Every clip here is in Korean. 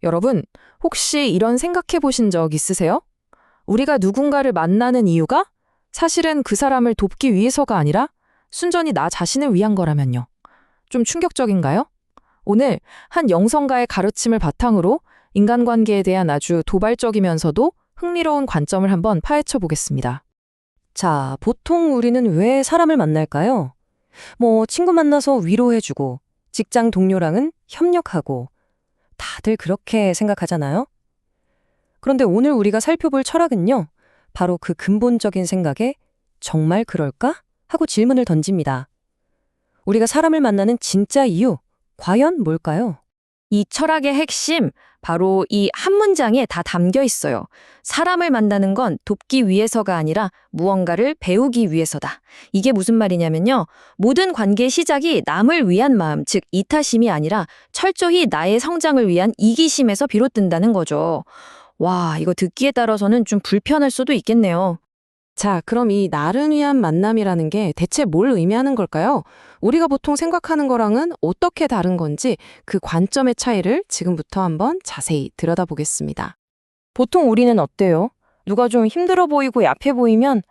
여러분, 혹시 이런 생각해 보신 적 있으세요? 우리가 누군가를 만나는 이유가 사실은 그 사람을 돕기 위해서가 아니라 순전히 나 자신을 위한 거라면요. 좀 충격적인가요? 오늘 한 영성가의 가르침을 바탕으로 인간관계에 대한 아주 도발적이면서도 흥미로운 관점을 한번 파헤쳐 보겠습니다. 자, 보통 우리는 왜 사람을 만날까요? 친구 만나서 위로해주고, 직장 동료랑은 협력하고, 다들 그렇게 생각하잖아요? 그런데 오늘 우리가 살펴볼 철학은요, 바로 그 근본적인 생각에 정말 그럴까? 하고 질문을 던집니다. 우리가 사람을 만나는 진짜 이유, 과연 뭘까요? 이 철학의 핵심, 바로 이 한 문장에 다 담겨 있어요. 사람을 만나는 건 돕기 위해서가 아니라 무언가를 배우기 위해서다. 이게 무슨 말이냐면요. 모든 관계의 시작이 남을 위한 마음, 즉 이타심이 아니라 철저히 나의 성장을 위한 이기심에서 비롯된다는 거죠. 와, 이거 듣기에 따라서는 좀 불편할 수도 있겠네요. 자, 그럼 이 나를 위한 만남이라는 게 대체 뭘 의미하는 걸까요? 우리가 보통 생각하는 거랑은 어떻게 다른 건지 그 관점의 차이를 지금부터 한번 자세히 들여다보겠습니다. 보통 우리는 어때요? 누가 좀 힘들어 보이고 약해 보이면,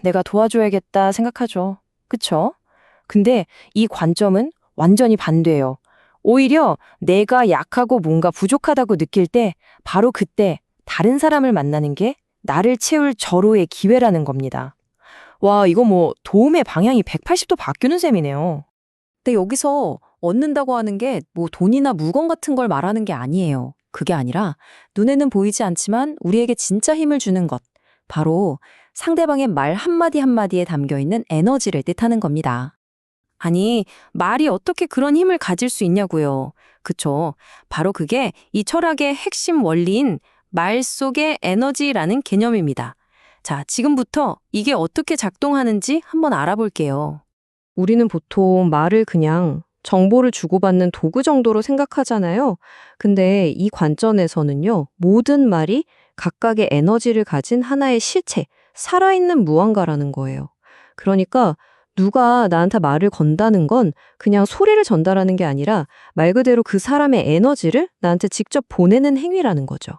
내가 도와줘야겠다 생각하죠. 그쵸? 근데 이 관점은 완전히 반대예요. 오히려 내가 약하고 뭔가 부족하다고 느낄 때, 바로 그때 다른 사람을 만나는 게 나를 채울 절호의 기회라는 겁니다. 와, 이거 도움의 방향이 180도 바뀌는 셈이네요. 근데 여기서 얻는다고 하는 게 돈이나 물건 같은 걸 말하는 게 아니에요. 그게 아니라 눈에는 보이지 않지만 우리에게 진짜 힘을 주는 것. 바로 상대방의 말 한마디 한마디에 담겨 있는 에너지를 뜻하는 겁니다. 아니, 말이 어떻게 그런 힘을 가질 수 있냐고요. 그쵸? 바로 그게 이 철학의 핵심 원리인 말 속의 에너지라는 개념입니다. 자, 지금부터 이게 어떻게 작동하는지 한번 알아볼게요. 우리는 보통 말을 그냥 정보를 주고받는 도구 정도로 생각하잖아요. 근데 이 관점에서는요, 모든 말이 각각의 에너지를 가진 하나의 실체, 살아있는 무언가라는 거예요. 그러니까 누가 나한테 말을 건다는 건 그냥 소리를 전달하는 게 아니라 말 그대로 그 사람의 에너지를 나한테 직접 보내는 행위라는 거죠.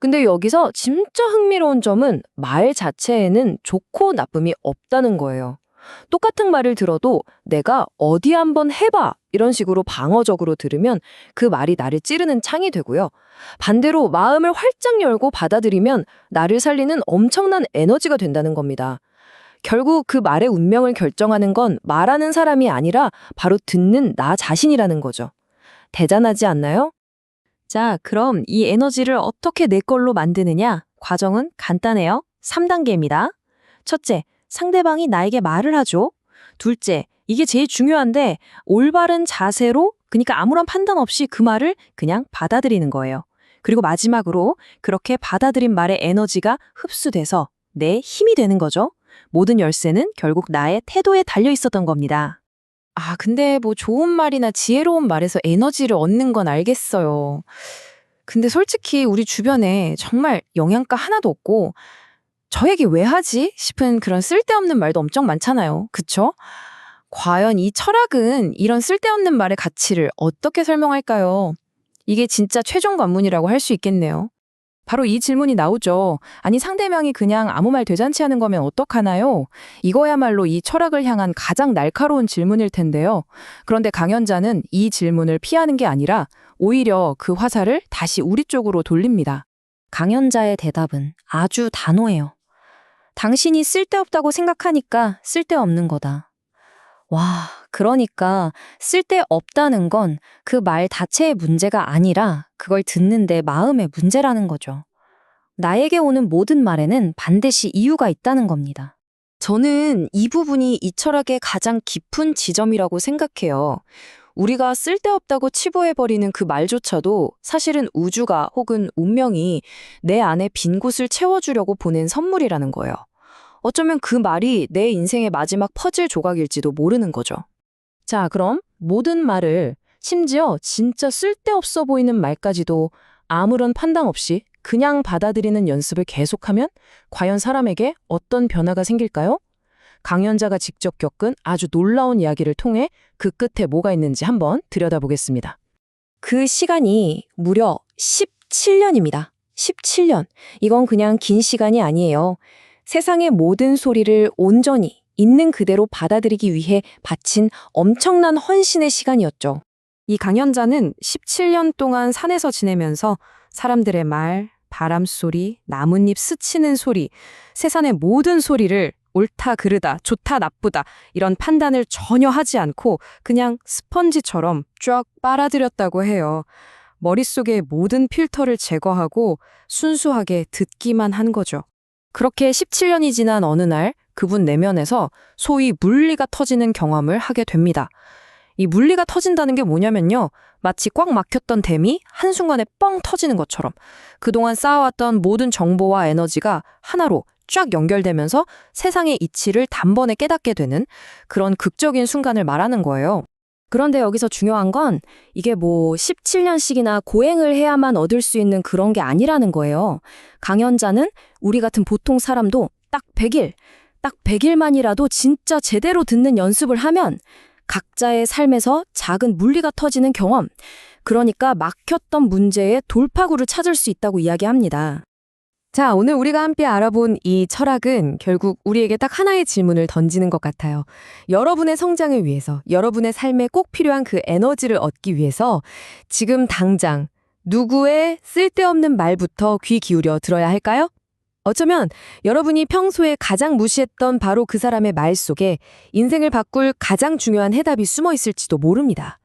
근데 여기서 진짜 흥미로운 점은 말 자체에는 좋고 나쁨이 없다는 거예요. 똑같은 말을 들어도 내가 어디 한번 해봐 이런 식으로 방어적으로 들으면 그 말이 나를 찌르는 창이 되고요. 반대로 마음을 활짝 열고 받아들이면 나를 살리는 엄청난 에너지가 된다는 겁니다. 결국 그 말의 운명을 결정하는 건 말하는 사람이 아니라 바로 듣는 나 자신이라는 거죠. 대단하지 않나요? 자, 그럼 이 에너지를 어떻게 내 걸로 만드느냐? 과정은 간단해요. 3단계입니다. 첫째, 상대방이 나에게 말을 하죠. 둘째, 이게 제일 중요한데 올바른 자세로, 그러니까 아무런 판단 없이 그 말을 그냥 받아들이는 거예요. 그리고 마지막으로 그렇게 받아들인 말의 에너지가 흡수돼서 내 힘이 되는 거죠. 모든 열쇠는 결국 나의 태도에 달려 있었던 겁니다. 근데 좋은 말이나 지혜로운 말에서 에너지를 얻는 건 알겠어요. 근데 솔직히 우리 주변에 정말 영양가 하나도 없고 저 얘기 왜 하지? 싶은 그런 쓸데없는 말도 엄청 많잖아요. 그쵸? 과연 이 철학은 이런 쓸데없는 말의 가치를 어떻게 설명할까요? 이게 진짜 최종 관문이라고 할 수 있겠네요. 바로 이 질문이 나오죠. 아니, 상대방이 그냥 아무 말 되잔치하는 거면 어떡하나요? 이거야말로 이 철학을 향한 가장 날카로운 질문일 텐데요. 그런데 강연자는 이 질문을 피하는 게 아니라 오히려 그 화살을 다시 우리 쪽으로 돌립니다. 강연자의 대답은 아주 단호해요. 당신이 쓸데없다고 생각하니까 쓸데없는 거다. 와, 그러니까 쓸데없다는 건 그 말 자체의 문제가 아니라 그걸 듣는 내 마음의 문제라는 거죠. 나에게 오는 모든 말에는 반드시 이유가 있다는 겁니다. 저는 이 부분이 이 철학의 가장 깊은 지점이라고 생각해요. 우리가 쓸데없다고 치부해버리는 그 말조차도 사실은 우주가 혹은 운명이 내 안에 빈 곳을 채워주려고 보낸 선물이라는 거예요. 어쩌면 그 말이 내 인생의 마지막 퍼즐 조각일지도 모르는 거죠. 자, 그럼 모든 말을, 심지어 진짜 쓸데없어 보이는 말까지도 아무런 판단 없이 그냥 받아들이는 연습을 계속하면 과연 사람에게 어떤 변화가 생길까요? 강연자가 직접 겪은 아주 놀라운 이야기를 통해 그 끝에 뭐가 있는지 한번 들여다보겠습니다. 그 시간이 무려 17년입니다. 17년. 이건 그냥 긴 시간이 아니에요. 세상의 모든 소리를 온전히 있는 그대로 받아들이기 위해 바친 엄청난 헌신의 시간이었죠. 이 강연자는 17년 동안 산에서 지내면서 사람들의 말, 바람 소리, 나뭇잎 스치는 소리, 세상의 모든 소리를 옳다 그르다, 좋다 나쁘다 이런 판단을 전혀 하지 않고 그냥 스펀지처럼 쫙 빨아들였다고 해요. 머릿속의 모든 필터를 제거하고 순수하게 듣기만 한 거죠. 그렇게 17년이 지난 어느 날 그분 내면에서 소위 물리가 터지는 경험을 하게 됩니다. 이 물리가 터진다는 게 뭐냐면요. 마치 꽉 막혔던 댐이 한순간에 뻥 터지는 것처럼 그동안 쌓아왔던 모든 정보와 에너지가 하나로 쫙 연결되면서 세상의 이치를 단번에 깨닫게 되는 그런 극적인 순간을 말하는 거예요. 그런데 여기서 중요한 건 이게 뭐 17년씩이나 고행을 해야만 얻을 수 있는 그런 게 아니라는 거예요. 강연자는 우리 같은 보통 사람도 딱 100일만이라도 진짜 제대로 듣는 연습을 하면 각자의 삶에서 작은 물리가 터지는 경험, 그러니까 막혔던 문제의 돌파구를 찾을 수 있다고 이야기합니다. 자, 오늘 우리가 함께 알아본 이 철학은 결국 우리에게 딱 하나의 질문을 던지는 것 같아요. 여러분의 성장을 위해서, 여러분의 삶에 꼭 필요한 그 에너지를 얻기 위해서 지금 당장 누구의 쓸데없는 말부터 귀 기울여 들어야 할까요? 어쩌면 여러분이 평소에 가장 무시했던 바로 그 사람의 말 속에 인생을 바꿀 가장 중요한 해답이 숨어 있을지도 모릅니다.